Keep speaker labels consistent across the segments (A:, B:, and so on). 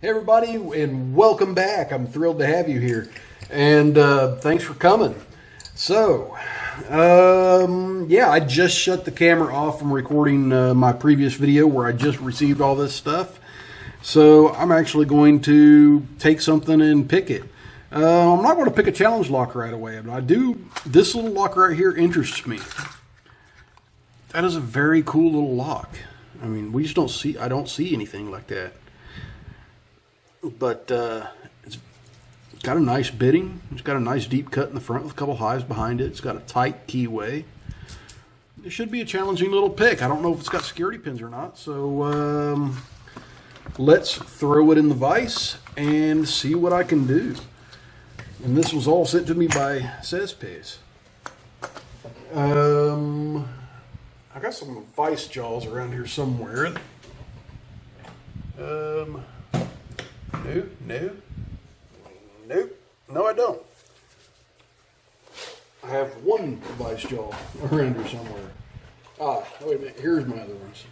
A: Hey everybody, and welcome back. I'm thrilled to have you here, and thanks for coming. So, yeah, I just shut the camera off from recording my previous video where I just received all this stuff. So I'm actually going to take something and pick it. I'm not going to pick a challenge lock right away, but I do. This little lock right here interests me. That is a very cool little lock. I mean, we just don't see. I don't see anything like that. But it's got a nice bitting. It's got a nice deep cut in the front with a couple highs behind it. It's got a tight keyway. It should be a challenging little pick. I don't know if it's got security pins or not. So let's throw it in the vise and see what I can do. And this was all sent to me by spp'd. I got some vice jaws around here somewhere. No, I don't. I have one vice jaw around here somewhere. Wait a minute. Here's my other ones.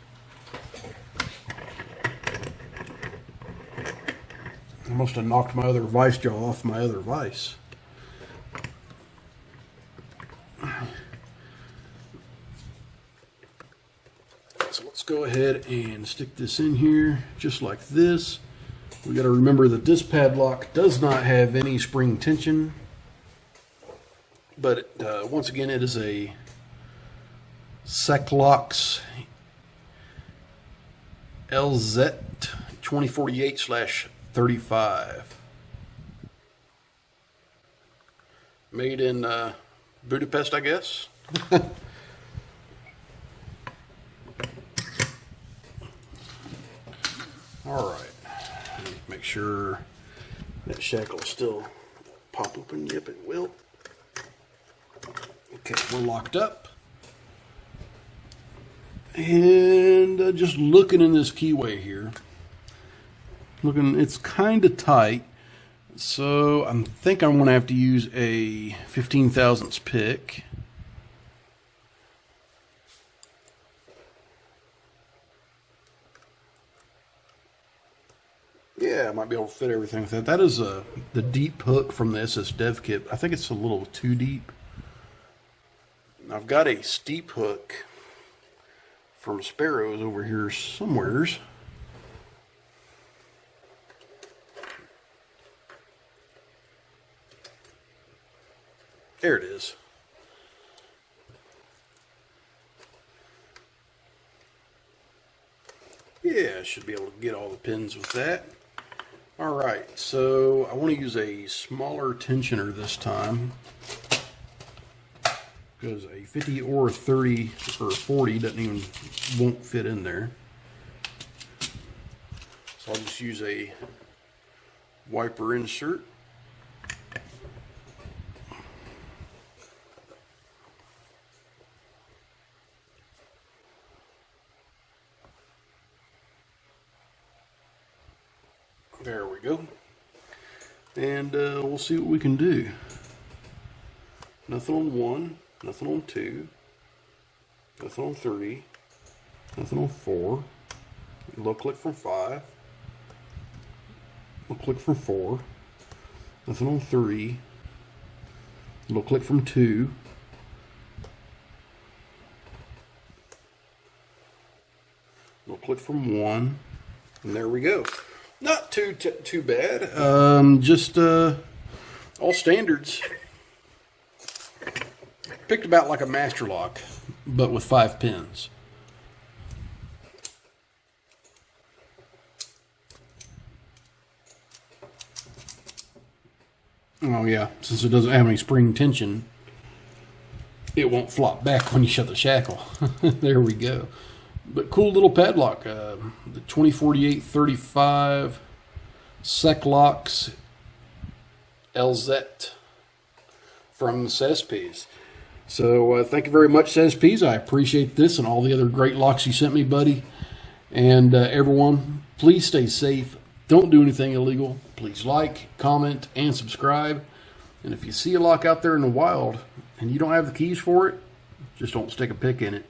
A: I must have knocked my other vice jaw off my other vice. So let's go ahead and stick this in here just like this. We got to remember that this padlock does not have any spring tension, but once again, it is a Seclox ELZETT 2048/35, made in Budapest, I guess. All right. Make sure that shackle is still pop open. Yep, it will. Okay, we're locked up. And just looking in this keyway here, it's kind of tight. So I think I'm going to have to use a 15 thousandths pick. Yeah, I might be able to fit everything with that. That is the deep hook from the SS Dev kit. I think it's a little too deep. I've got a steep hook from Sparrows over here somewheres. There it is. Yeah, I should be able to get all the pins with that. Alright, so I want to use a smaller tensioner this time, because a 50 or a 30 or a 40 won't fit in there. So I'll just use a wiper insert. There we go. And we'll see what we can do. Nothing on 1, nothing on 2, nothing on 3, nothing on 4. Low click from 5. Low click from 4. Nothing on 3. Low click from 2. Low click from 1. And there we go. Not too bad. Just all standards. Picked about like a master lock, but with 5 pins. Oh yeah, since it doesn't have any spring tension, it won't flop back when you shut the shackle. There we go. But cool little padlock, the 2048/35 Seclox ELZETT from spp'd. So thank you very much, spp'd. I appreciate this and all the other great locks you sent me, buddy. And everyone, please stay safe. Don't do anything illegal. Please like, comment, and subscribe. And if you see a lock out there in the wild and you don't have the keys for it, just don't stick a pick in it.